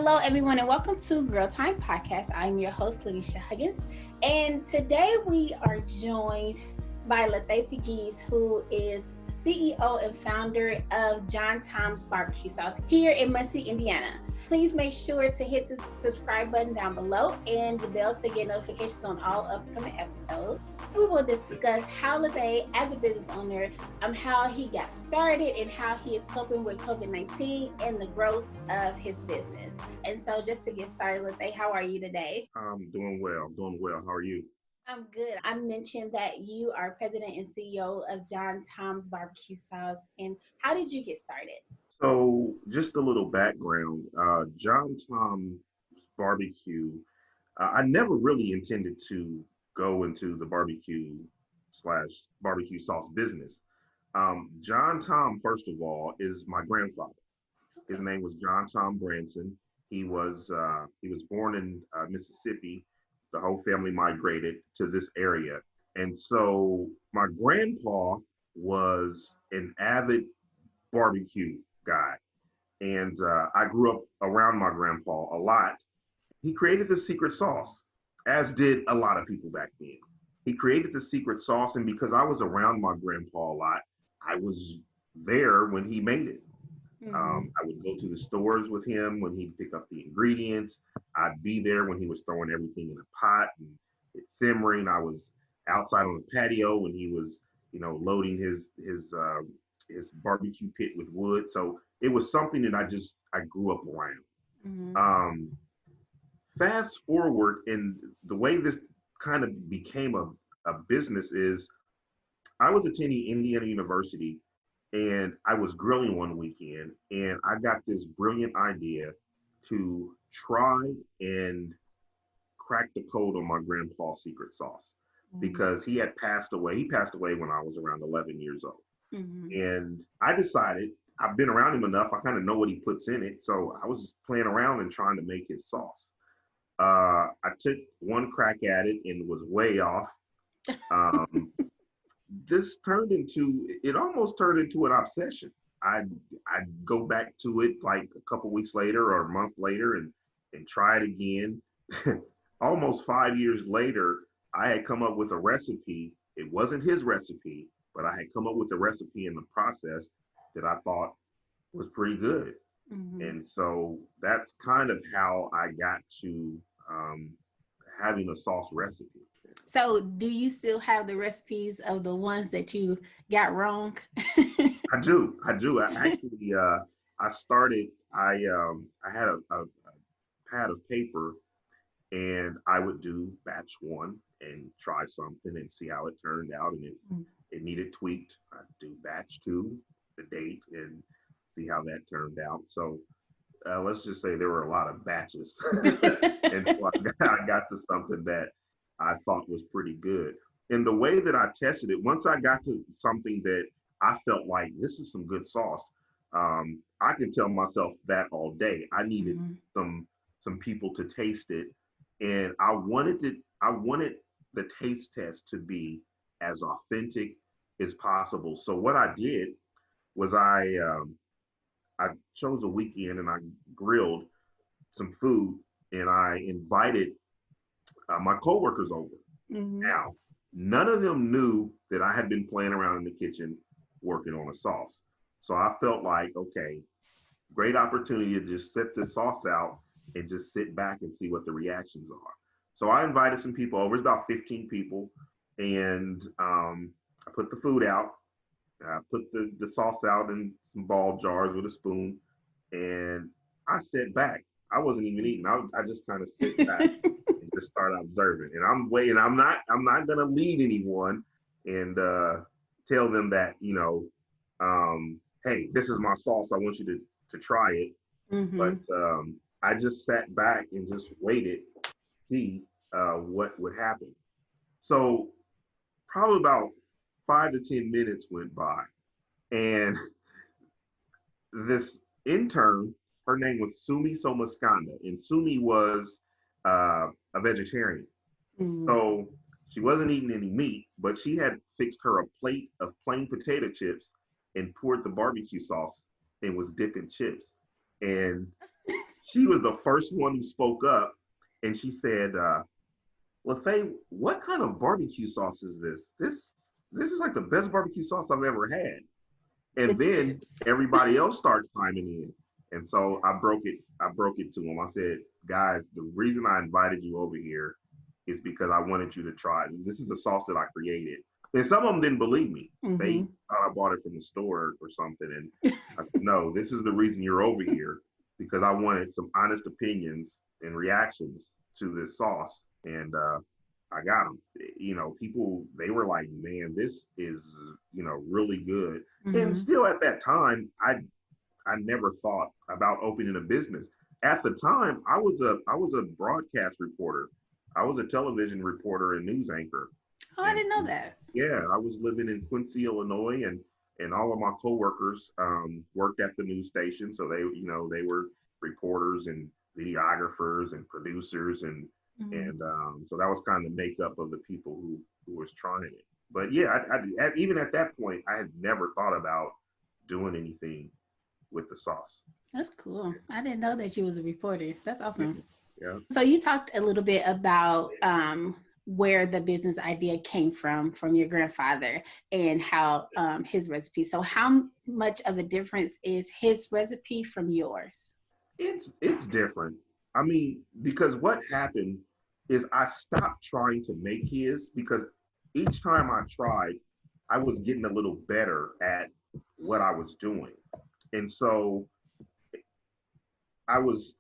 Hello, everyone, and welcome to Girl Time Podcast. I'm your host, Lanisha Huggins, and today we are joined by Lathay Pegues, who is CEO and founder of John Tom's Barbecue Sauce here in Muncie, Indiana. Please make sure to hit the subscribe button down below and the bell to get notifications on all upcoming episodes. We will discuss how Lathay, as a business owner, how he got started and how he is coping with COVID-19 and the growth of his business. And so just to get started, Lathay, how are you today? I'm doing well. How are you? I'm good. I mentioned that you are president and CEO of John Tom's Barbecue Sauce. And how did you get started? So, just a little background. John Tom's Barbecue. I never really intended to go into the barbecue slash barbecue sauce business. John Tom, first of all, is my grandfather. His Okay. name was John Tom Branson. He was born in Mississippi. The whole family migrated to this area, and so my grandpa was an avid barbecue guy, and I grew up around my grandpa a lot. He created the secret sauce, as did a lot of people back then. He created the secret sauce, and because I was around my grandpa a lot, I was there when he made it. Mm-hmm. I would go to the stores with him when he'd pick up the ingredients. I'd be there when he was throwing everything in a pot and it's simmering. I was outside on the patio when he was, loading his barbecue pit with wood. So it was something that I grew up around. Mm-hmm. Um, Fast forward, and the way this kind of became a business is I was attending Indiana University and I was grilling one weekend and I got this brilliant idea to try and crack the code on my grandpa's secret sauce because he had passed away. He passed away when I was around 11 years old. Mm-hmm. And I decided I've been around him enough. I kind of know what he puts in it. So I was playing around and trying to make his sauce. I took one crack at it and was way off. Um, this it almost turned into an obsession. I'd go back to it like a couple weeks later or a month later and try it again. Almost 5 years later, I had come up with a recipe. It wasn't his recipe, but I had come up with a recipe in the process that I thought was pretty good. Mm-hmm. And so that's kind of how I got to um, having a sauce recipe. So, do you still have the recipes of the ones that you got wrong? I do. I started. I had a pad of paper, and I would do batch one and try something and see how it turned out, and it needed tweaked. I'd do batch two, the date, and see how that turned out. So let's just say there were a lot of batches, and so I got to something that I thought was pretty good. And the way that I tested it, once I got to something that I felt like this is some good sauce, I can tell myself that all day. I needed Mm-hmm. some people to taste it, and I wanted the taste test to be as authentic as possible. So what I did was I chose a weekend and I grilled some food and I invited my coworkers over. Mm-hmm. Now, none of them knew that I had been playing around in the kitchen working on a sauce. So I felt like, okay, great opportunity to just set the sauce out and just sit back and see what the reactions are. So I invited some people over. It's about 15 people, and I put the food out. I put the sauce out in some ball jars with a spoon, and I sat back. I wasn't even eating. I just kind of sit back and just start observing. And I'm waiting. I'm not gonna lead anyone and tell them that hey, this is my sauce. I want you to try it. Mm-hmm. But I just sat back and just waited to see what would happen. So probably about 5 to 10 minutes went by, and this intern, her name was Sumi Somaskanda, and Sumi was a vegetarian. Mm-hmm. So she wasn't eating any meat, but she had fixed her a plate of plain potato chips and poured the barbecue sauce and was dipping chips. And she was the first one who spoke up, and she said, "Lathay, what kind of barbecue sauce is this? This is like the best barbecue sauce I've ever had." And With the then chips. everybody else started chiming in. And so I broke it. I broke it to them. I said, guys, the reason I invited you over here is because I wanted you to try it. This is the sauce that I created. And some of them didn't believe me. They Mm-hmm. thought I bought it from the store or something. And I said, no, this is the reason you're over here because I wanted some honest opinions and reactions to this sauce. And I got them. People, they were like, man, this is, really good. And Mm-hmm. still at that time, I never thought about opening a business. At the time, I was a broadcast reporter. I was a television reporter and news anchor. Oh, I And didn't know that. yeah, I was living in Quincy, Illinois, and all of my coworkers worked at the news station, so they were reporters and videographers and producers Mm-hmm. and so that was kind of the makeup of the people who was trying it. But yeah, even at that point, I had never thought about doing anything with the sauce. That's cool. I didn't know that you was a reporter. That's Yeah, awesome. yeah. So you talked a little bit about where the business idea came from your grandfather and how his recipe. So how much of a difference is his recipe from yours? It's different. I mean, because what happened is I stopped trying to make his because each time I tried, I was getting a little better at what I was doing. And so I was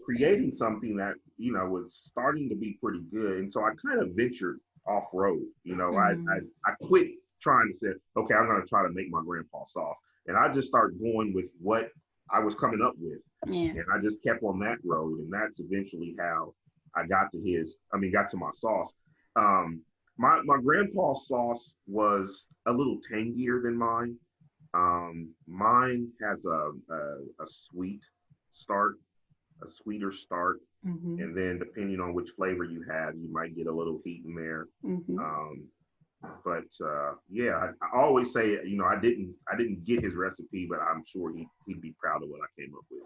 creating something that, was starting to be pretty good. And so I kind of ventured off road. Mm-hmm. I quit trying to say, okay, I'm gonna try to make my grandpa sauce. And I just started going with what I was coming up with. Yeah. And I just kept on that road, and that's eventually how I got to my sauce. Um, my grandpa's sauce was a little tangier than mine. Mine has a start, a sweeter start, Mm-hmm. and then depending on which flavor you have, you might get a little heat in there. Mm-hmm. Um, but yeah, I always say, I didn't get his recipe, but I'm sure he'd be proud of what I came up with.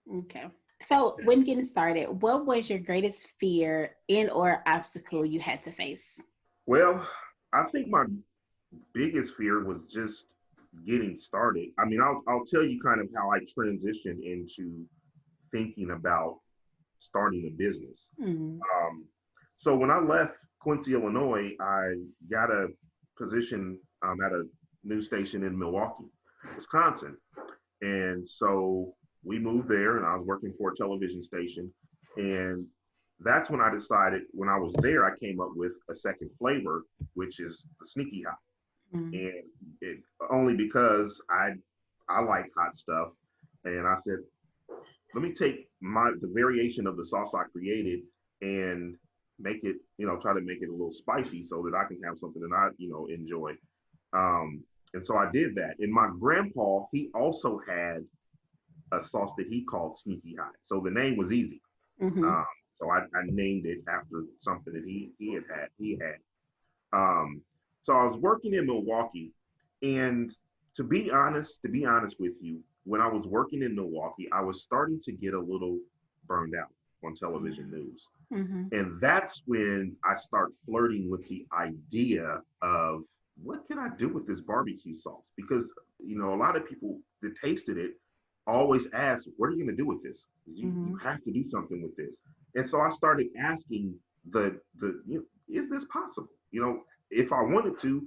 Oh, okay. So when getting started, what was your greatest fear and or obstacle you had to face? Well, I think my biggest fear was just getting started. I mean, I'll tell you kind of how I transitioned into thinking about starting a business. Mm-hmm. Um, so when I left Quincy, Illinois, I got a position at a news station in Milwaukee, Wisconsin, and so we moved there, and I was working for a television station, and that's when I decided. When I was there, I came up with a second flavor, which is the sneaky hot, Mm-hmm. and it only because I like hot stuff, and I said, let me take the variation of the sauce I created and make it, try to make it a little spicy so that I can have something that I, enjoy. Um, and so I did that. And my grandpa, he also had a sauce that he called Sneaky Hot. So the name was easy. Mm-hmm. Um, so I named it after something that he had. Um, so I was working in Milwaukee, and to be honest with you, when I was working in Milwaukee, I was starting to get a little burned out on television news. Mm-hmm. And that's when I start flirting with the idea of what can I do with this barbecue sauce? Because, a lot of people that tasted it always ask, what are you going to do with this? You Mm-hmm. have to do something with this. And so I started asking is this possible? If I wanted to,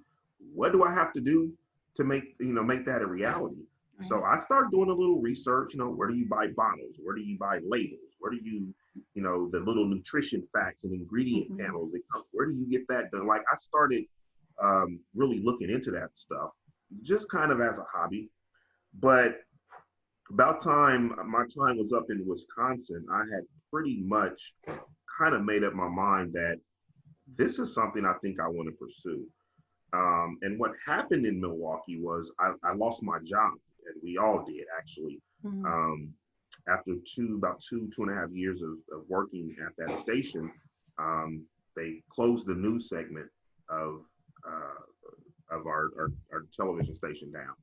what do I have to do to make that a reality? So Right. I started doing a little research. Where do you buy bottles? Where do you buy labels? Where do the little nutrition facts and ingredient Mm-hmm. panels? Where do you get that done? Like I started really looking into that stuff, just kind of as a hobby. But about time my time was up in Wisconsin, I had pretty much kind of made up my mind that this is something I think I want to pursue. And what happened in Milwaukee was I lost my job, and we all did actually. Mm-hmm. Um, After about 2.5 years of working at that station, um, they closed the news segment of our television station down.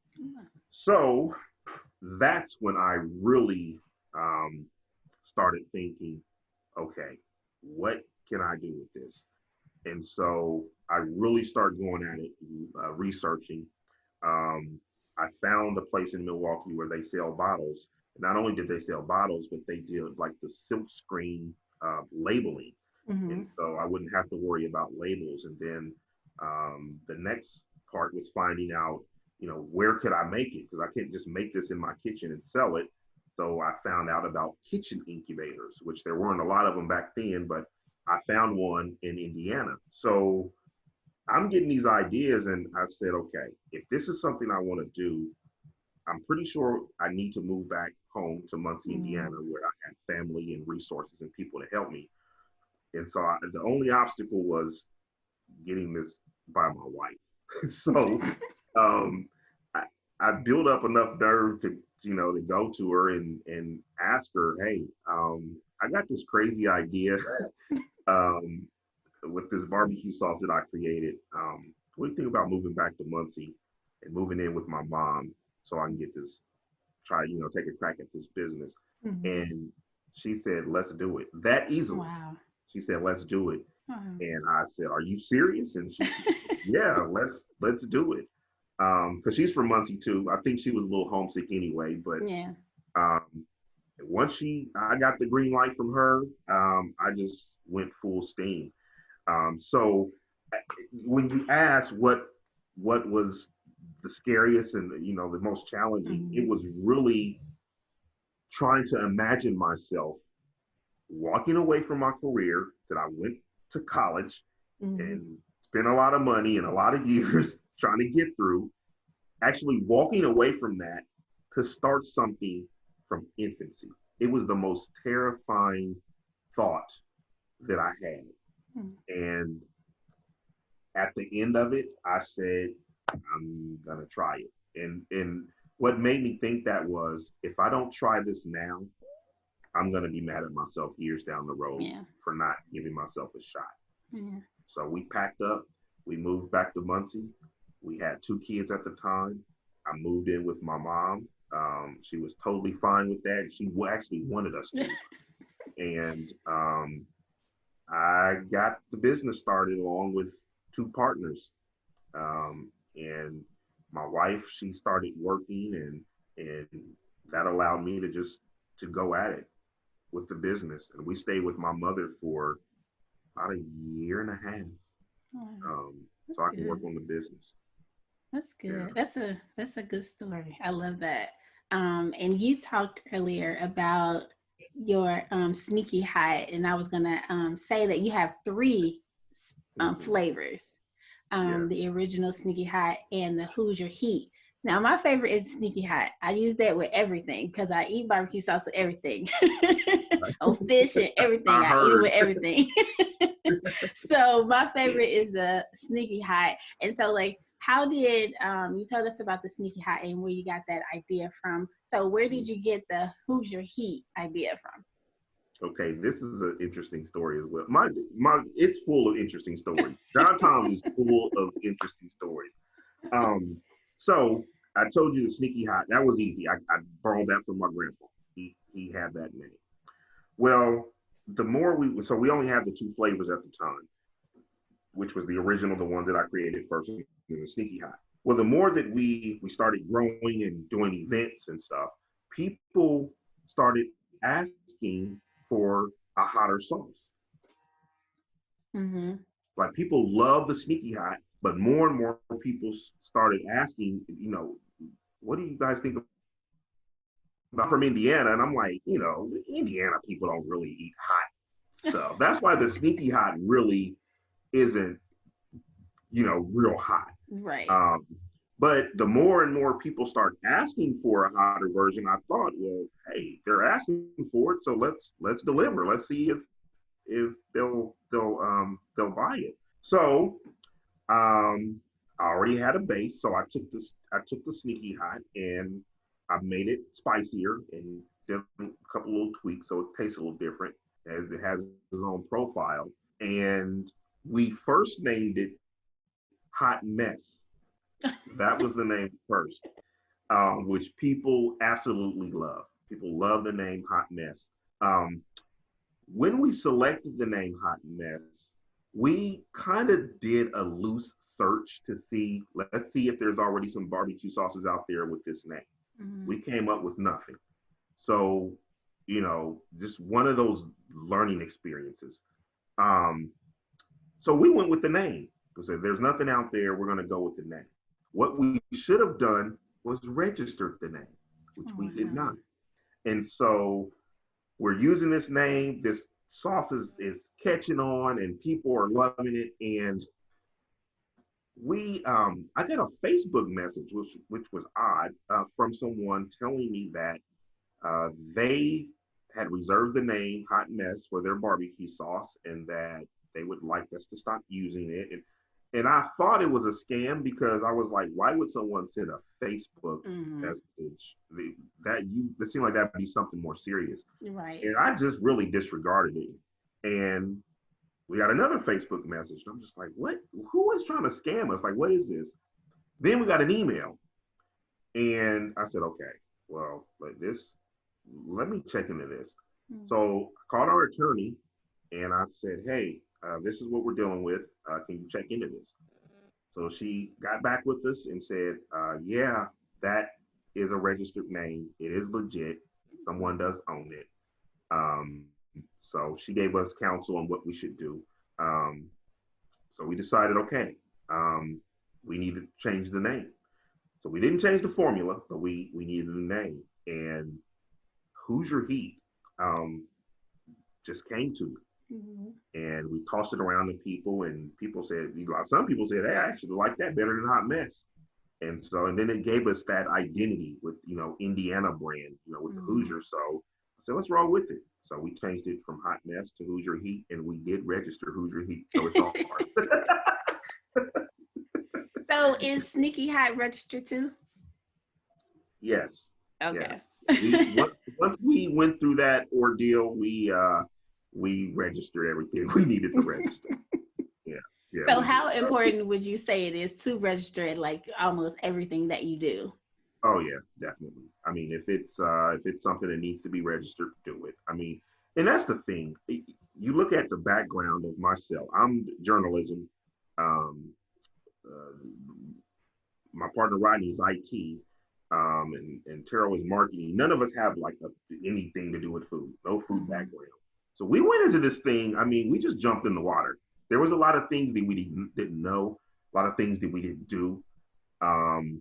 So that's when I really um, started thinking, okay, what can I do with this? And so I really started going at it, researching. Um, I found a place in Milwaukee where they sell bottles. Not only did they sell bottles, but they did like the silk screen labeling. And Mm-hmm. so I wouldn't have to worry about labels. And then the next part was finding out, where could I make it? Because I can't just make this in my kitchen and sell it. So I found out about kitchen incubators, which there weren't a lot of them back then, but I found one in Indiana. So I'm getting these ideas, and I said, okay, if this is something I want to do, I'm pretty sure I need to move back home to Muncie, Mm-hmm. Indiana, where I had family and resources and people to help me. And so the only obstacle was getting this by my wife. So um, I, I built up enough nerve to go to her and ask her, hey, I got this crazy idea um, with this barbecue sauce that I created. What do you think about moving back to Muncie and moving in with my mom so I can get this, try, take a crack at this business? Mm-hmm. And she said, let's do it that easily. Wow. She said, let's do it. Wow. And I said, are you serious? And she said, yeah, let's do it. Because she's from Muncie too. I think she was a little homesick anyway, but Yeah. um, once I got the green light from her, I just went full steam. So when you ask what was the scariest and the most challenging, Mm-hmm. it was really trying to imagine myself walking away from my career that I went to college Mm-hmm. and spent a lot of money and a lot of years trying to get through, actually walking away from that to start something from infancy. It was the most terrifying thought that I had. And at the end of it, I said, I'm gonna try it. And what made me think that was, if I don't try this now, I'm gonna be mad at myself years down the road Yeah. for not giving myself a shot. Yeah. So we packed up, we moved back to Muncie. We had two kids at the time. I moved in with my mom. She was totally fine with that. She actually wanted us to. And I got the business started along with two partners. And my wife, she started working, and that allowed me to just to go at it with the business. And we stayed with my mother for about a year and a half, Wow. That's so I can work good. on the business. That's Yeah. good. That's a good story. I love that. And you talked earlier about your sneaky hot, and I was gonna say that you have three Mm-hmm. flavors, Yeah. the original sneaky hot and the Hoosier heat. Now my favorite is sneaky hot. I use that with everything because I eat barbecue sauce with everything. On fish and everything. I I eat it with heard. everything. So my favorite is the sneaky hot. And so like how did you told us about the sneaky hot and where you got that idea from? So where did you get the Hoosier heat idea from? Okay, this is an interesting story as well. My it's full of interesting stories. Downtown is full of interesting stories. Um, so I told you the sneaky hot. That was easy. I borrowed that from my grandpa. He had that name. Well, the more we only had the two flavors at the time, which was the original, the one that I created first, and the sneaky hot. Well, the more that we started growing and doing events and stuff, people started asking for a hotter sauce. Mm-hmm. Like people love the sneaky hot, but more and more people started asking, what do you guys think about from Indiana? And I'm like, Indiana people don't really eat hot stuff. That's why the sneaky hot really isn't, real hot. Right. Um, but the more and more people start asking for a hotter version, I thought, well, hey, they're asking for it, so let's deliver. Let's see if they'll buy it. So I already had a base, so I took the sneaky hot and I made it spicier and did a couple little tweaks so it tastes a little different as it has its own profile. And we first named it Hot Mess. That was the name first, which people absolutely love. People love the name Hot Mess. Um, when we selected the name Hot Mess, we kind of did a loose search to see, let's see if there's already some barbecue sauces out there with this name. Mm-hmm. We came up with nothing. So, just one of those learning experiences. Um, so we went with the name. We said, there's nothing out there. We're going to go with the name. What we should have done was registered the name, which Oh, we did wow. not. And so we're using this name. This sauce is catching on, and people are loving it. And I got a Facebook message, which was odd, from someone telling me that they had reserved the name Hot Mess for their barbecue sauce, and that they would like us to stop using it. And I thought it was a scam because I was like, why would someone send a Facebook Mm-hmm. message that seemed like that'd be something more serious? Right. And I just really disregarded it. And we got another Facebook message. And I'm just like, what? Who is trying to scam us? Like, what is this? Then we got an email. And I said, okay, well, like this, let me check into this. Mm-hmm. So I called our attorney and I said, hey, this is what we're dealing with. Can you check into this? So she got back with us and said, yeah, that is a registered name. It is legit. Someone does own it. So she gave us counsel on what we should do. Um, so we decided, okay, um, we need to change the name. So we didn't change the formula, but we needed a name. And Hoosier Heat just came to me. Mm-hmm. And we tossed it around to people, and some people said, hey, I actually like that better than Hot Mess. And then it gave us that identity with, Indiana brand, with the Mm-hmm. Hoosier. So I said, let's roll with it. So we changed it from Hot Mess to Hoosier Heat, and we did register Hoosier Heat. So it's ours. So is Sneaky Hot registered too? Yes, Okay. yes. Once we went through that ordeal, we registered everything we needed to register. Yeah, yeah, So we did. how So, important would you say it is to register at like almost everything that you do? oh yeah, definitely. I mean, if it's something that needs to be registered, do it. I mean, and that's the thing. You look at the background of myself. I'm journalism. Um, uh, my partner Rodney is IT, and Terrell is marketing. None of us have like anything to do with food, no food Mm-hmm. background. So we went into this thing. I mean, we just jumped in the water. There was a lot of things that we didn't know, a lot of things that we didn't do, um,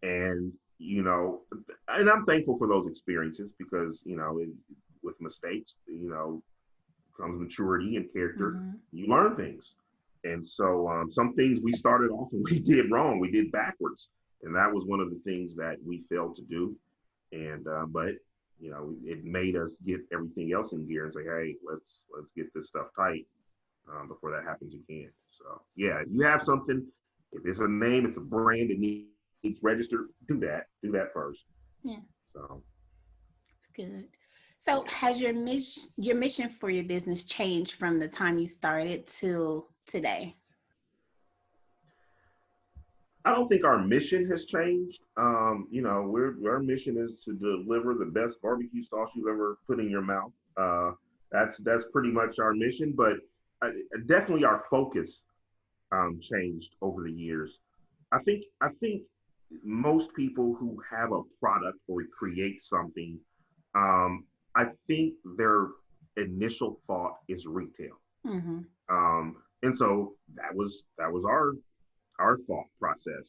and and I'm thankful for those experiences because with mistakes, comes maturity and character. Mm-hmm. You learn things. And so some things we started off and we did wrong. We did backwards. And that was one of the things that we failed to do. And but it made us get everything else in gear and say, hey, let's get this stuff tight before that happens again. So yeah, if you have something, if it's a name, it's a brand that needs registered, do that first. Yeah, So it's good. yeah. So has your mission for your business changed from the time you started to today? I don't think our mission has changed. Our mission is to deliver the best barbecue sauce you've ever put in your mouth. That's pretty much our mission, but definitely our focus changed over the years. I think most people who have a product or create something, um, I think their initial thought is retail, Mm-hmm. and so that was our thought process.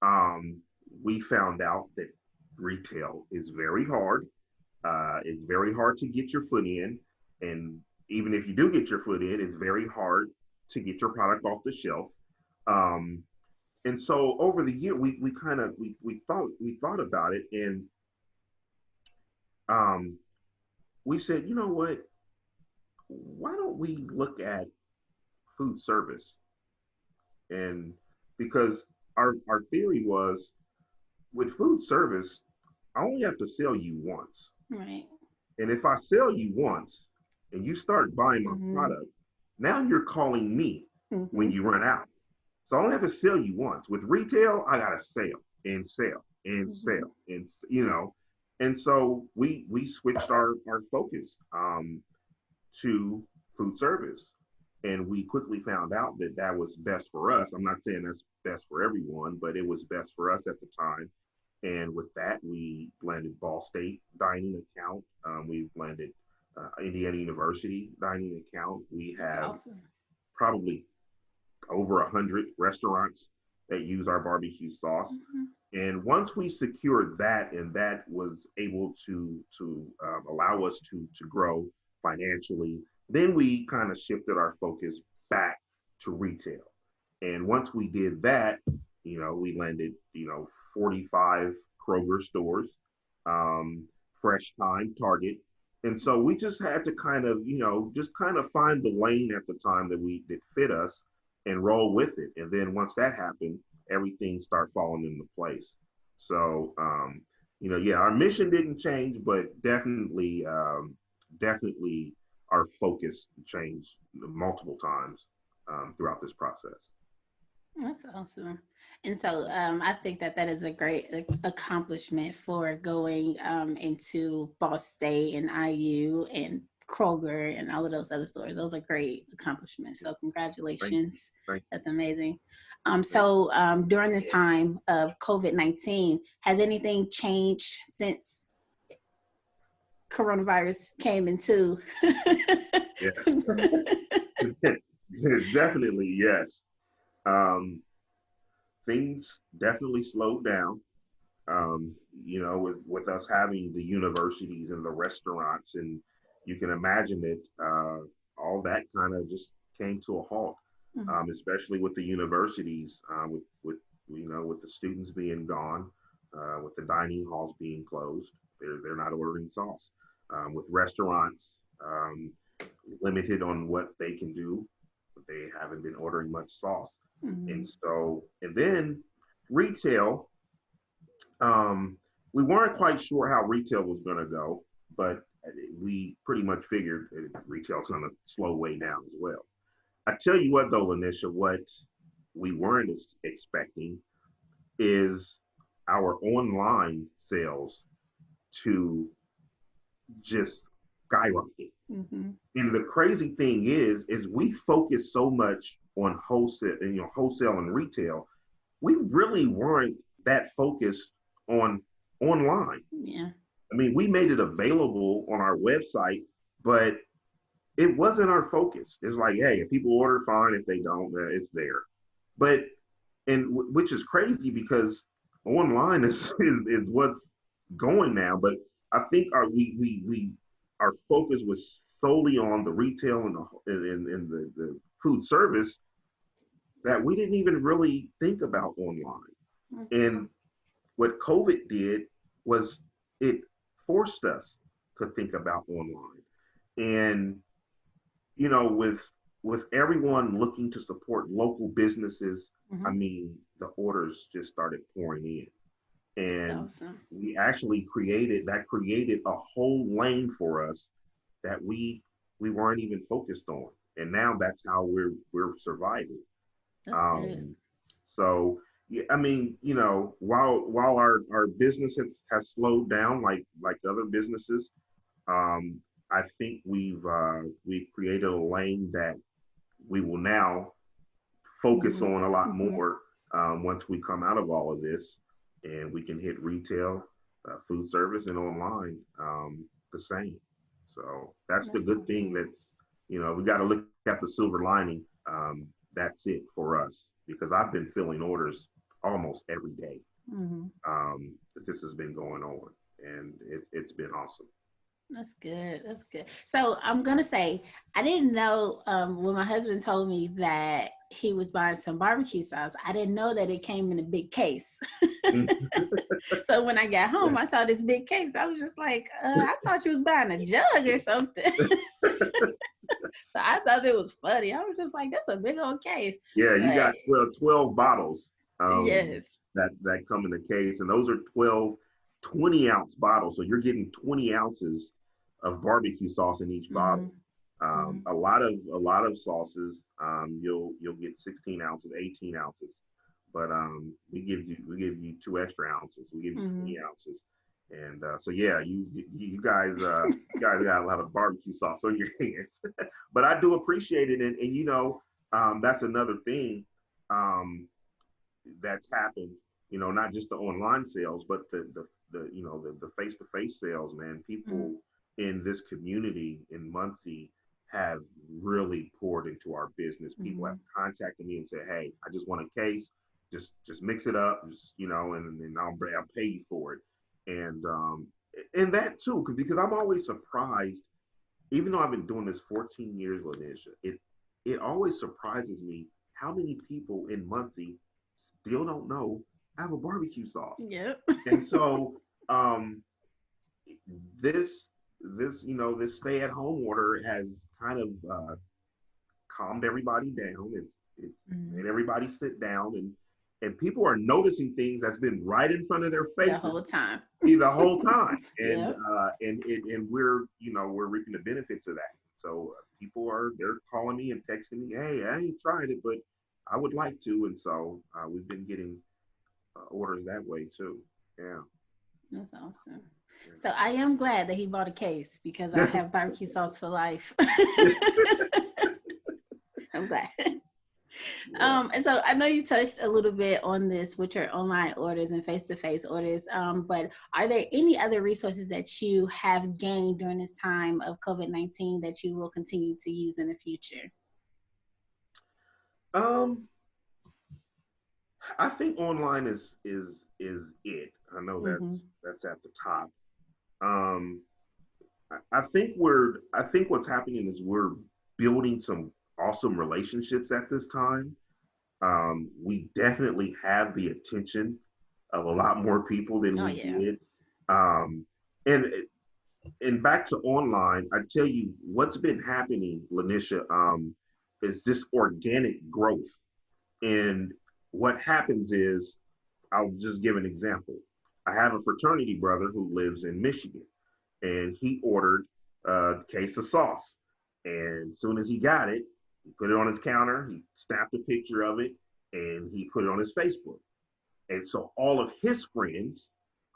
um, we found out that retail is very hard. It's very hard to get your foot in, and even if you do get your foot in, it's very hard to get your product off the shelf. Um, and so over the year, we kind of we thought about it, and um, we said, you know what? Why don't we look at food service? And because our theory was with food service, I only have to sell you once. Right. And if I sell you once and you start buying my Mm-hmm. product, now you're calling me when Mm-hmm. you run out. So I only have to sell you once. With retail, I gotta sell and sell and Mm-hmm. sell and. And so we switched our focus to food service. And we quickly found out that that was best for us. I'm not saying that's best for everyone, but it was best for us at the time. And with that, we landed Ball State dining account. We've landed Indiana University dining account. We That's have awesome. probably over 100 restaurants that use our barbecue sauce. Hmm. And once we secured that, and that was able to allow us to grow financially, then we kind of shifted our focus back to retail. And once we did that, we landed 45 Kroger stores, Fresh Time, Target, and so we just had to kind of just kind of find the lane at the time that fit us and roll with it. And then once that happened, everything started falling into place. So, yeah, our mission didn't change, but definitely our focus changed multiple times throughout this process. That's awesome. And so I think that that is a great accomplishment for going into Ball State and IU and Kroger and all of those other stores. Those are great accomplishments. So Thank you. congratulations. Thank That's amazing. thank During this time of COVID-19, has anything changed since coronavirus came into? you. Yeah. Definitely, yes. Um, Things definitely slowed down. With us having the universities and the restaurants, and you can imagine that all that kind of just came to a halt, Mhm. especially with the universities, with the students being gone, with the dining halls being closed. They're not ordering sauce. With restaurants limited on what they can do, they haven't been ordering much sauce. And Mhm. so, and then retail, um, we weren't quite sure how retail was going to go, but we pretty much figured retail's going to slow way down as well. I tell you what, though, Lanisha, what we weren't expecting is our online sales to just skyrocket. Mhm. And the crazy thing is we focus so much on wholesale and retail. We really weren't that focused on online. Yeah. I mean, we made it available on our website, but it wasn't our focus. It's like, hey, if people order, fine. If they don't, it's there. But which is crazy because online is what's going now. But I think our focus was solely on the retail and the food service that we didn't even really think about online. Mhm. And what COVID did was it forced us to think about online. And with everyone looking to support local businesses, I Mhm. mean, the orders just started pouring in. That's And awesome. we actually created a whole lane for us that we weren't even focused on. And now that's how we're surviving. That's good. Um, so yeah, I mean, while our business has slowed down like other businesses, um, I think we've created a lane that we will now focus Mhm. on a lot Mhm. more once we come out of all of this, and we can hit retail, food service, and online the same. So that's the That's good thing. awesome. We got to look at the silver lining. That's it for us because I've been filling orders almost every day Mhm. that this has been going on, and it's been awesome. That's good. That's good. So I'm gonna say I didn't know when my husband told me that he was buying some barbecue sauce. I didn't know that it came in a big case. So when I got home, I saw this big case. I was just like, I thought you was buying a jug or something. So I thought it was funny. I was just like, that's a big old case. Yeah, you But got 12 bottles yes, that come in the case, and those are 12 20-ounce bottles. So you're getting 20 ounces of barbecue sauce in each bottle. mm-hmm, mm-hmm, A lot of sauces, you'll get 16 ounces, 18 ounces, but we give you 2 extra ounces. We give you mm-hmm. 20 ounces, And so yeah, you guys got a lot of barbecue sauce on your hands. But I do appreciate it, and that's another thing that's happened. Not just the online sales, but the face to face sales. Man, Mm-hmm. people in this community in Muncie have really poured into our business. People have Mm-hmm. contacted me and said, "Hey, I just want a case. Just mix it up, and I'll pay you for it." And that too, because I'm always surprised, even though I've been doing this 14 years, Lanisha, it always surprises me how many people in Muncie still don't know I have a barbecue sauce. Yep. And so um, this this stay at home order has kind of calmed everybody down. It's Mm-hmm. made everybody sit down, and people are noticing things that's been right in front of their The faces whole time. the whole time, and Yep. we're reaping the benefits of that. So people they're calling me and texting me, "Hey, I ain't tried it, but I would like to," and so we've been getting orders that way too. Yeah. That's awesome. So I am glad that he bought a case because I Yeah. have barbecue sauce for life. I'm glad. Yeah. And so I know you touched a little bit on this with your online orders and face-to-face orders, but are there any other resources that you have gained during this time of COVID-19 that you will continue to use in the future? Um, I think online is it. I know Mm-hmm. that's at the top. Um, I think what's happening is we're building some awesome relationships at this time. We definitely have the attention of a lot more people than Oh we yeah. did. Um, and and back to online, I tell you what's been happening, Lanisha, is this organic growth. And what happens is, I'll just give an example. I have a fraternity brother who lives in Michigan, and he ordered a case of sauce. And as soon as he got it, he put it on his counter, he snapped a picture of it, and he put it on his Facebook. And so all of his friends,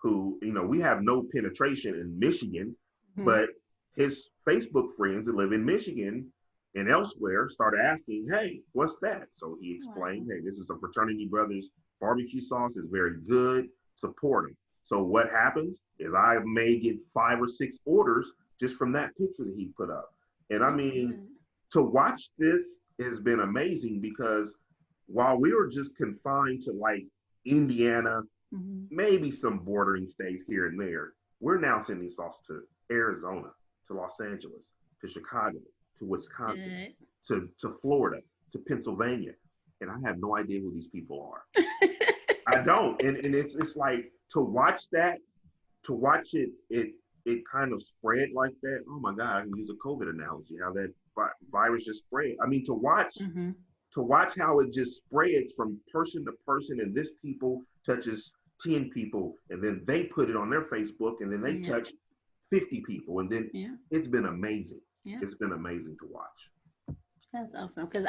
who, we have no penetration in Michigan, Mm-hmm. but his Facebook friends that live in Michigan and elsewhere started asking, "Hey, what's that?" So he Wow. explained, "Hey, this is a fraternity brothers barbecue sauce. It's very good. Support them." So what happens is I may get 5 or 6 orders just from that picture that he put up. And I That's mean, good. to watch this has been amazing because while we were just confined to like Indiana, Mm-hmm. maybe some bordering states here and there, we're now sending sauce to Arizona, to Los Angeles, to Chicago, to Wisconsin, Good. to Florida, to Pennsylvania. And I have no idea who these people are. I don't. And it's like to watch that, to watch it kind of spread like that. Oh my God, I can use a COVID analogy, how that virus just spread. I mean, Mm-hmm. to watch how it just spreads from person to person, and this people touches 10 people, and then they put it on their Facebook, and then they Yeah. touch 50 people, and then Yeah. it's been amazing. Yeah. It's been amazing to watch. That's awesome. Because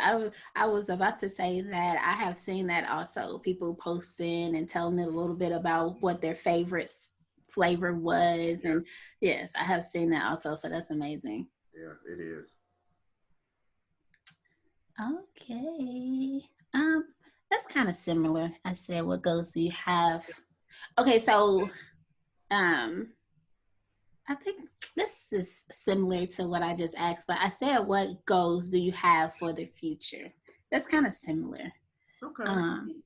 I was about to say that I have seen that also. People posting and telling it a little bit about what their favorite flavor was. Yeah, And yes, I have seen that also. So that's amazing. yeah, it is. Okay. That's kind of similar. I said, what goals do you have? Okay, so um I think this is similar to what I just asked, but I said, what goals do you have for the future? That's kind of similar. Okay. Um,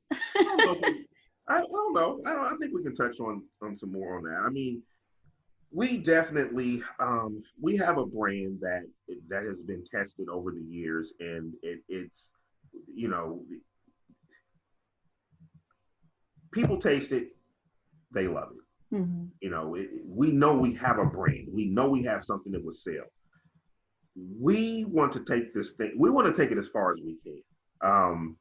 I don't know. I don't know. I think we can touch on some more on that. I mean, we definitely we have a brand that has been tested over the years, and it's you know people taste it, they love it. mhm. We know we have a brand. We know we have something that would sell. We want to take this thing. We want to take it as far as we can. Um,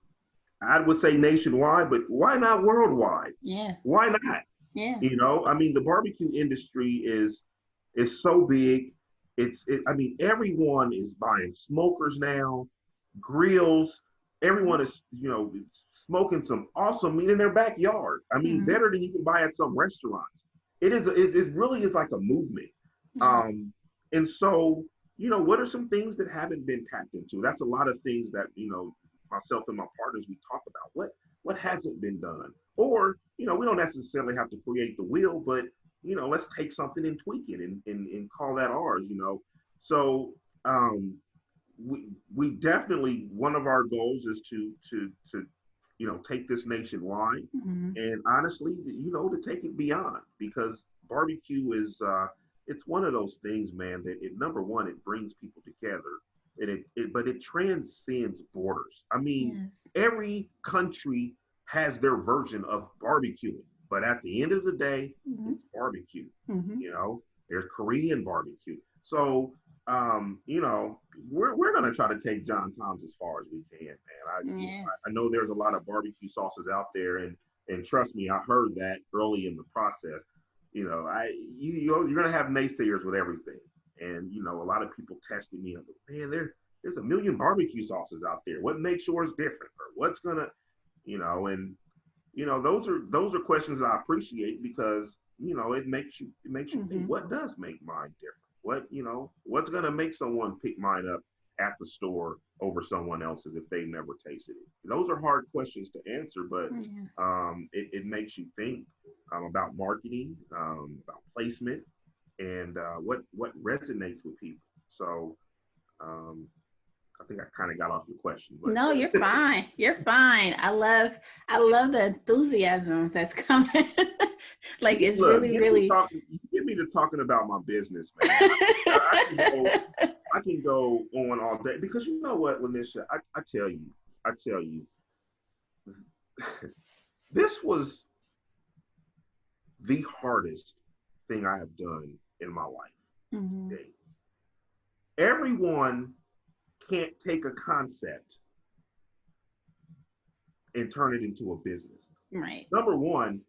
I would say nationwide, but why not worldwide? Yeah, Why not? yeah. I mean, the barbecue industry is so big. I mean, everyone is buying smokers now, grills. Everyone is, smoking some awesome meat in their backyard. I mean, Mm-hmm. better than you can buy at some restaurants. it really is like a movement. Yeah. Um, and so, what are some things that haven't been tapped into? That's a lot of things that, myself and my partners, we talk about. What hasn't been done? Or, we don't necessarily have to create the wheel, but, let's take something and tweak it and call that ours. So um, we definitely, one of our goals is to take this nationwide, Mhm. and honestly, to take it beyond, because barbecue is it's one of those things, man, that number one, it brings people together, and but it transcends borders. I mean, Yes. every country has their version of barbecuing, but at the end of the day, Mhm. it's barbecue. Mhm. you know there's Korean barbecue. So we're gonna try to take John Tom's as far as we can, man. I Yes. know there's a lot of barbecue sauces out there, and trust me, I heard that early in the process. You're gonna have naysayers with everything, and a lot of people testing me on, man, there's a million barbecue sauces out there. What makes yours different, or what's gonna, and those are questions I appreciate, because it makes you think, Mhm. what does make mine different? What's gonna make someone pick mine up at the store over someone else's if they never tasted it? Those are hard questions to answer, but Yeah. it makes you think about marketing, about placement, and what resonates with people. So um, I think I kind of got off your question, but No, you're fine. You're fine. I love the enthusiasm that's coming. Like it's look, really, really get me to talking about my business, man. I can go on all day, because you know what, Lanisha, I tell you, this was the hardest thing I have done in my life. Mhm. Okay? Everyone can't take a concept and turn it into a business. Right. Number one,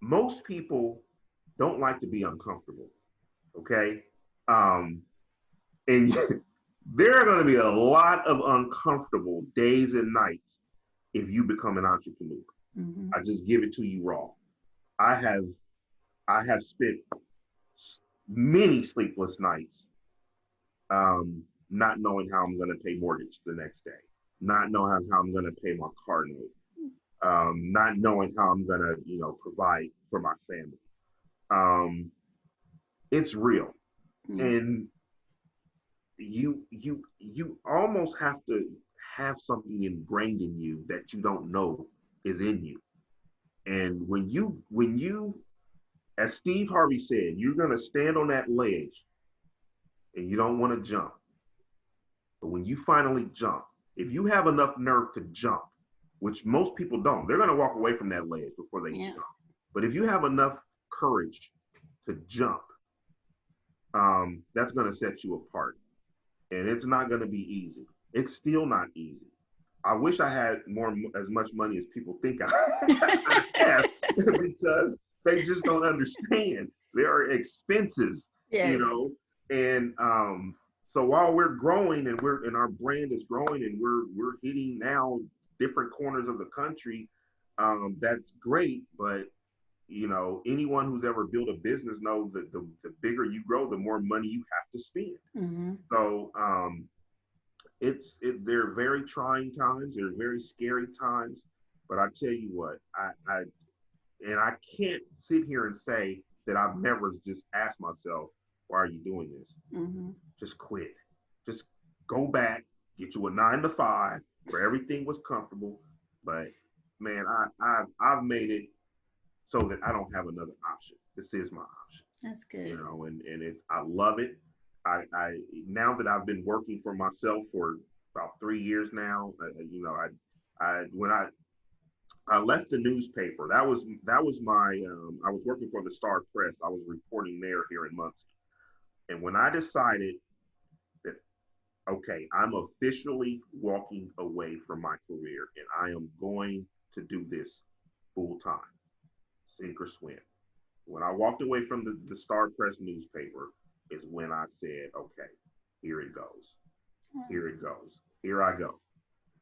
most people don't like to be uncomfortable. Okay. Um, and there are going to be a lot of uncomfortable days and nights if you become an entrepreneur. Mhm. I just give it to you raw. I have I have spent many sleepless nights, not knowing how I'm going to pay mortgage the next day, not knowing how I'm going to pay my car note, not knowing how I'm going to provide for my family. Um, it's real, Yeah. and you almost have to have something ingrained in you that you don't know is in you. And when you, as Steve Harvey said, you're gonna stand on that ledge and you don't want to jump. But when you finally jump, if you have enough nerve to jump, which most people don't, they're gonna walk away from that ledge before they Yeah. jump. But if you have enough courage to jump, that's gonna set you apart. And it's not gonna be easy. It's still not easy. I wish I had as much money as people think I have, because they just don't understand. There are expenses, you Yes. know, and so while we're growing, and our brand is growing, and we're hitting now different corners of the country, that's great. But anyone who's ever built a business knows that the bigger you grow, the more money you have to spend. Mhm. So they're very trying times. They're very scary times. But I tell you what, I can't sit here and say that I've never just asked myself, why are you doing this? Mhm. Just quit. Just go back, get you a 9 to 5 where everything was comfortable. But man, I've made it so that I don't have another option. This is my option. That's good. And it's, I love it. I Now that I've been working for myself for about 3 years now, when I left the newspaper, that was my I was working for the Star Press. I was reporting there here in Muncie, and when I decided that, okay, I'm officially walking away from my career and I am going to do this full time, sink or swim. When I walked away from the Star Press newspaper is when I said, okay, here it goes. Here it goes. Here I go.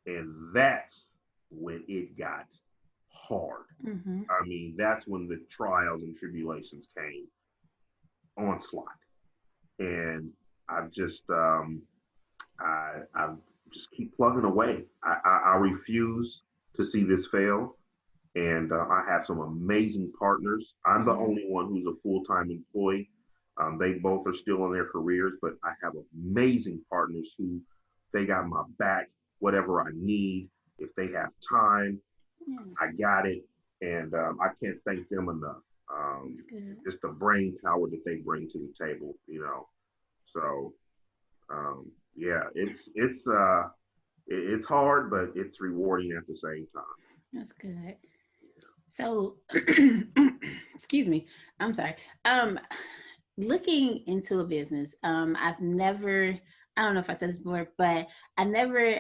And that's when it got hard. Mm-hmm. I mean, that's when the trials and tribulations came onslaught, and I've just I just keep plugging away. I refuse to see this fail, and I have some amazing partners. I'm the Mm-hmm. only one who's a full time employee. They both are still in their careers, but I have amazing partners who they got my back, whatever I need. If they have time, Yeah, I got it, and I can't thank them enough. that's good. Just the brain power that they bring to the table, you know. So yeah, it's hard, but it's rewarding at the same time. That's good. So, excuse me. I'm sorry. Um, Looking into a business, I've never. I don't know if I said this before, but I never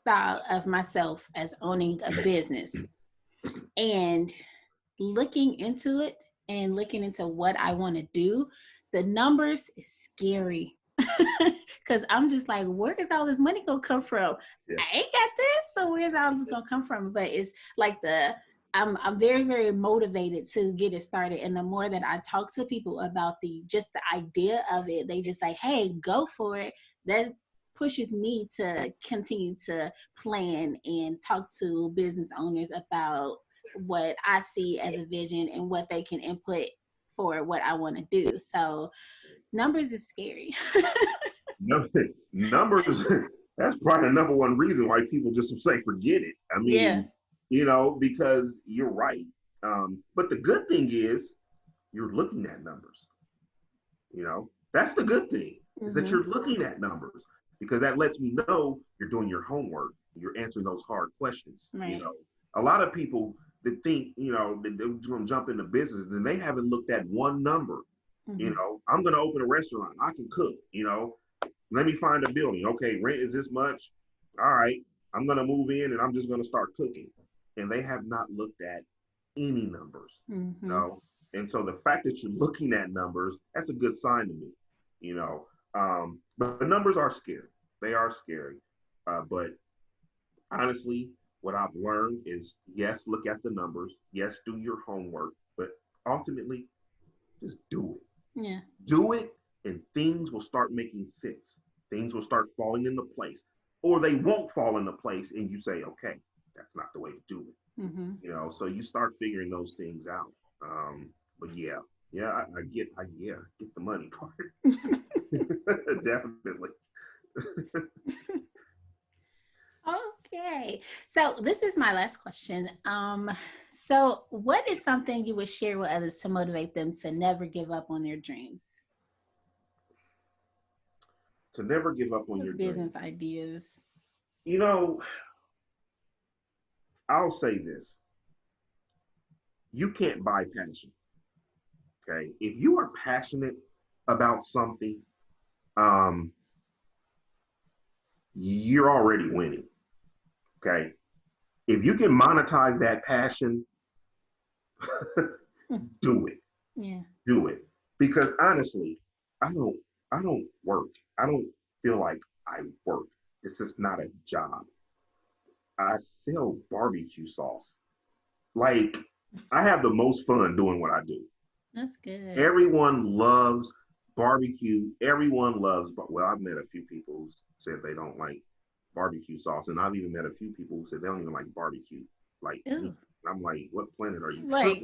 thought of myself as owning a business. And looking into it and looking into what I want to do, the numbers is scary. Cause I'm just like, where is all this money gonna come from? Yeah. I ain't got this, so where's all this gonna come from? But it's like I'm very, very motivated to get it started. And the more that I talk to people about the idea of it, they just say, hey, go for it. That pushes me to continue to plan and talk to business owners about what I see as a vision and what they can input for what I want to do. So numbers is scary. Numbers, that's probably the number one reason why people just say forget it. I Yeah. mean, because you're right. But the good thing is you're looking at numbers. That's the good thing, is that Mm-hmm. you're looking at numbers, because that lets me know you're doing your homework. You're answering those hard questions. Right. A lot of people that think, that they're going to jump into business and they haven't looked at one number. Mm-hmm. I'm going to open a restaurant. I can cook. Let me find a building. Okay, rent is this much. All right, I'm going to move in and I'm just going to start cooking. And they have not looked at any numbers. You Mm-hmm. know, and so the fact that you're looking at numbers, that's a good sign to me. You know, but the numbers are scary. They are scary. But honestly, what I've learned is, yes, look at the numbers. Yes, do your homework. But ultimately, just do it. Yeah. Do it, and things will start making sense. Things will start falling into place, or they won't fall into place, and you say, okay, that's not the way to do it. Mm-hmm. So you start figuring those things out. But yeah, I get the money part. Definitely. Okay. So this is my last question. So what is something you would share with others to motivate them to never give up on their dreams? To never give up on Or your business dreams. ideas. You know, I'll say this: you can't buy passion. Okay, if you are passionate about something, um, you're already winning. Okay, if you can monetize that passion, do it. Yeah. Do it. Because honestly, I don't I don't work. I don't feel like I work. This is not a job. I sell barbecue sauce. Like, I have the most fun doing what I do. That's good. Everyone loves barbecue. Everyone loves, well, I've met a few people who said they don't like barbecue sauce, and I've even met a few people who said they don't even like barbecue, like meat. Ooh. I'm like, what planet are you from? Like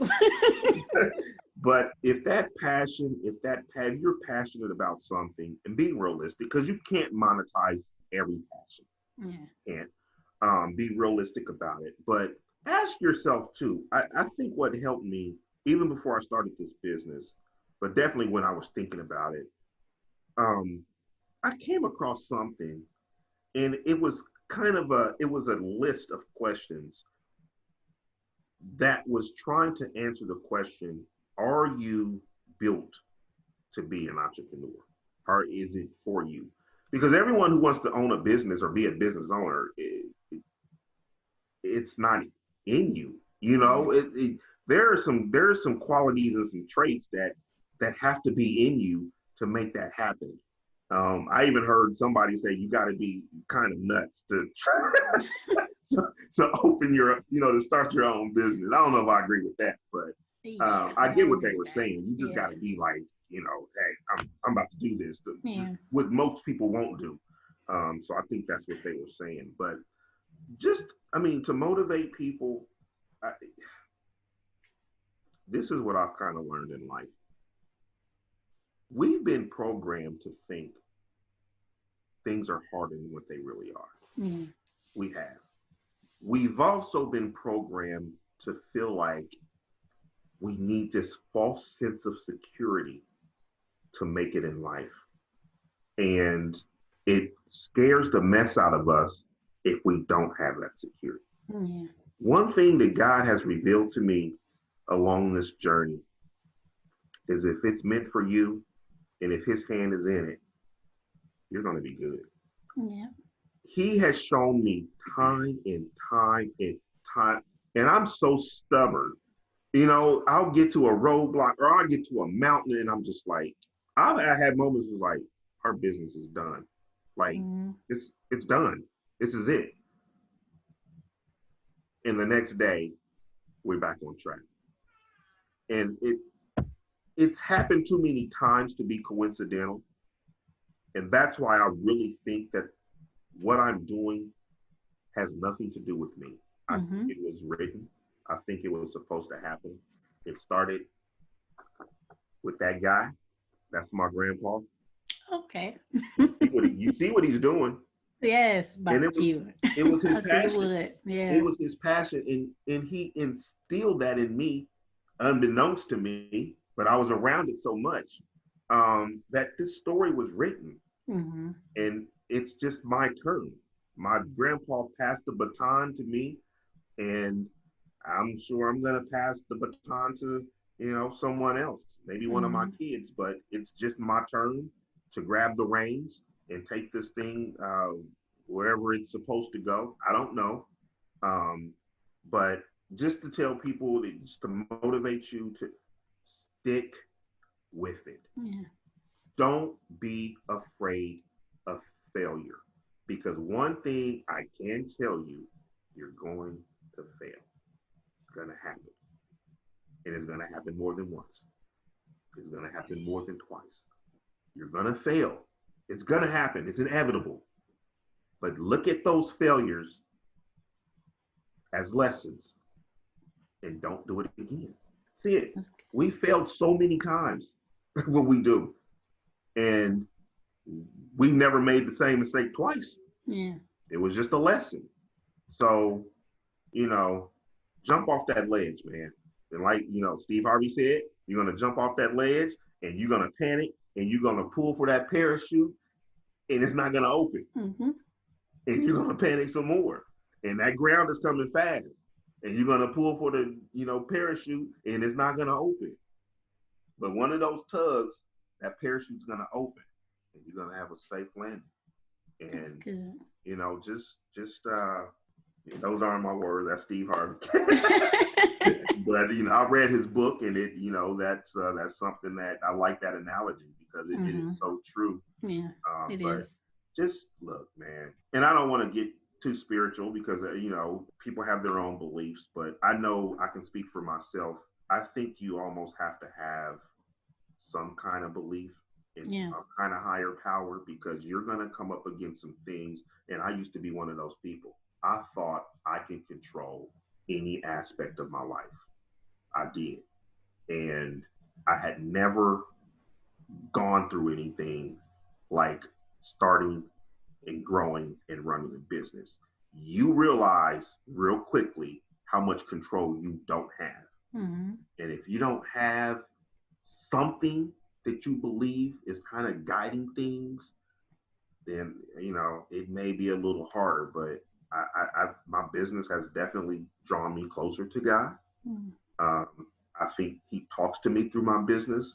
But if you're passionate about something, and being realistic, because you can't monetize every passion, yeah. you can't. Be realistic about it, but ask yourself too. I think what helped me, even before I started this business, but definitely when I was thinking about it, um, I came across something, and it was a list of questions that was trying to answer the question: are you built to be an entrepreneur, or is it for you? Because everyone who wants to own a business or be a business owner, it's not in you. Yeah. There are some qualities and some traits that have to be in you to make that happen. I even heard somebody say you got to be kind of nuts to to open your, to start your own business. I don't know if I agree with that, but Yes, I I get what agree they with were that. saying. You just got Yeah. to be like, hey, I'm about to do this. Yeah. What most people won't do. So I think that's what they were saying. But just, I mean, to motivate people, I, this is what I've kind of learned in life. We've been programmed to think things are harder than what they really are. Yeah. We have. We've also been programmed to feel like we need this false sense of security to make it in life. And it scares the mess out of us if we don't have that security. Yeah. One thing that God has revealed to me along this journey is if it's meant for you and if his hand is in it, you're going to be good. Yeah. He has shown me time and time and time, and I'm so stubborn. I'll get to a roadblock or I'll get to a mountain and I'm just like, I had moments of like, our business is done. Like, Mm. it's done. This is it. And the next day, we're back on track. And it's happened too many times to be coincidental. And that's why I really think that what I'm doing has nothing to do with me. I think Mm-hmm. it was written. I think it was supposed to happen. It started with that guy. That's my grandpa. Okay. You see what he's doing, Yes, and it was barbecue. it was his I see you passion. would. It Yeah. was his passion, and he instilled that in me, unbeknownst to me. But I was around it so much that this story was written, Mm-hmm. and it's just my turn. My grandpa passed the baton to me, and I'm sure I'm gonna pass the baton to someone else, maybe one of my Mm-hmm. kids. But it's just my turn to grab the reins and take this thing wherever it's supposed to go. I don't know, um, but just to tell people, just to motivate you to stick with it. Yeah. Don't be afraid of failure, because one thing I can tell you, you're going to fail. It's going to happen. And it's going to happen more than once. It's going to happen more than twice. You're going to fail. It's going to happen. It's inevitable. But look at those failures as lessons and don't do it again. See it. That's We failed so many times when we do. And we never made the same mistake twice. good. Yeah. It was just a lesson. So, you know, jump off that ledge, man. And like, Steve Harvey said, you're going to jump off that ledge and you're going to panic and you're going to pull for that parachute and it's not going to open. Mm-hmm. And you're going to panic some more. And that ground is coming fast. And you're going to pull for the, parachute and it's not going to open. But one of those tugs, that parachute's going to open and you're going to have a safe landing. That's And, good. just those aren't my words. That's Steve Harvey. But I read his book, and that's something that I like that analogy because it is so true. Yeah, it But is. just look, man, and I don't want to get too spiritual because people have their own beliefs, but I know I can speak for myself. I think you almost have to have some kind of belief in Yeah. some kind of higher power because you're going to come up against some things. And I used to be one of those people. I thought I could control any aspect of my life. I did. And I had never gone through anything like starting and growing and running a business. You realize real quickly how much control you don't have. Mm-hmm. And if you don't have something that you believe is kind of guiding things, then it may be a little harder. But my business has definitely drawn me closer to God. Mm-hmm. I think He talks to me through my business,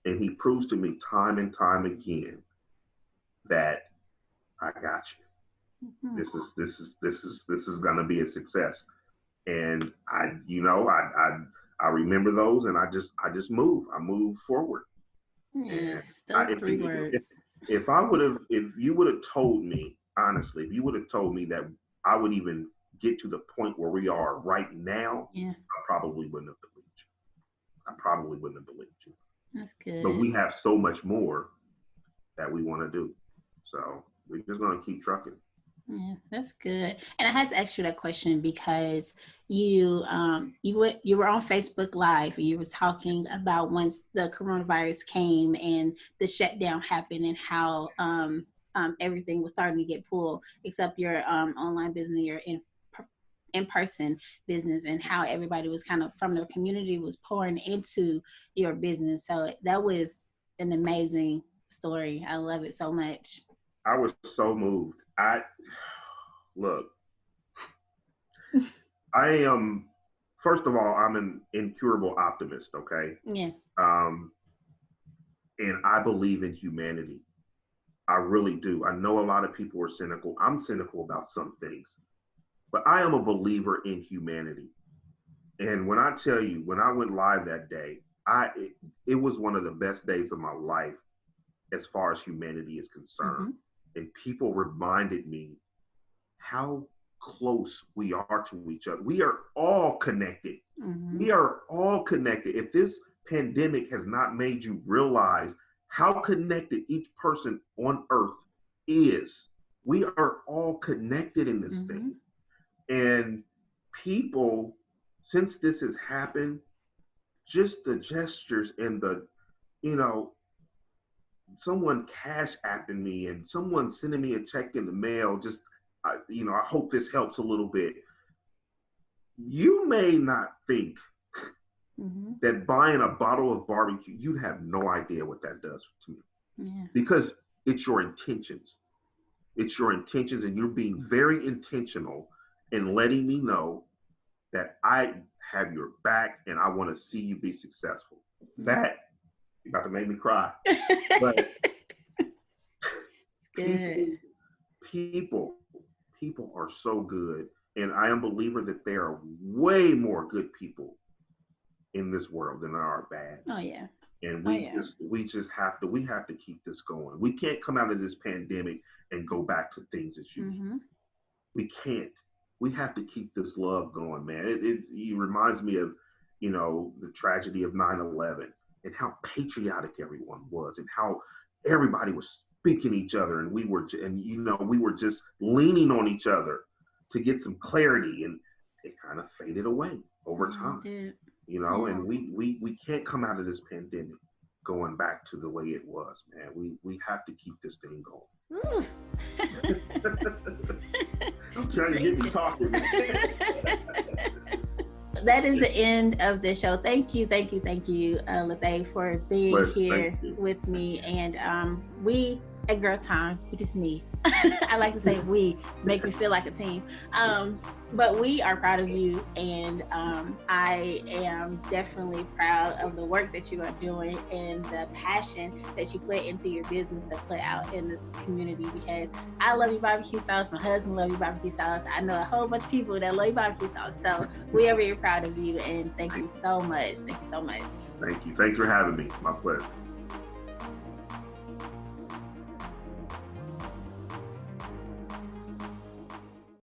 and He proves to me time and time again that I got you. Mm-hmm. This is gonna be a success. And I remember those, and I just move. I move forward. And Yes, those if three words. if you would have told me honestly, if you would have told me that I would even get to the point where we are right now, Yeah. I probably wouldn't have believed you. I probably wouldn't have believed you. That's good. But we have so much more that we want to do. So we're just going to keep trucking. Yeah, that's good. And I had to ask you that question because you were on Facebook Live and you was talking about once the coronavirus came and the shutdown happened and how everything was starting to get pulled except your online business, your in-person business, and how everybody was kind of from the community was pouring into your business. So that was an amazing story. I love it so much. I was so moved. Look, I am, first of all, I'm an incurable optimist, okay? Yeah. And I believe in humanity. I really do. I know a lot of people are cynical. I'm cynical about some things, but I am a believer in humanity. And when I tell you, when I went live that day, it was one of the best days of my life as far as humanity is concerned. Mm-hmm. And people reminded me how close we are to each other. We are all connected. Mm-hmm. We are all connected. If this pandemic has not made you realize how connected each person on earth is, we are all connected in this mm-hmm. thing. And people, since this has happened, just the gestures and the, someone cash apping me and someone sending me a check in the mail, just, I hope this helps a little bit. You may not think mm-hmm. that buying a bottle of barbecue, you have no idea what that does to me. Yeah. Because it's your intentions. It's your intentions, and you're being very intentional in letting me know that I have your back and I want to see you be successful. That, you're about to make me cry. But it's good. People are so good. And I am a believer that there are way more good people in this world than there are bad. Oh yeah. And we have to keep this going. We can't come out of this pandemic and go back to things as usual. Mm-hmm. We can't. We have to keep this love going, man. It reminds me of, the tragedy of 9/11 and how patriotic everyone was and how everybody was speaking each other, and we were just leaning on each other to get some clarity, and it kind of faded away over time. And we can't come out of this pandemic going back to the way it was, man. We have to keep this thing going. I'm trying to get me talking. That is the end of the show. Thank you, Lathay, for being here with me. And we at Girl Time, which is me. I like to say we to make me feel like a team. But we are proud of you, and I am definitely proud of the work that you are doing and the passion that you put into your business to put out in this community, because I love your barbecue sauce. My husband loves your barbecue sauce. I know a whole bunch of people that love your barbecue sauce. So we are very proud of you, and thank you so much. Thank you so much. Thank you. Thanks for having me. My pleasure.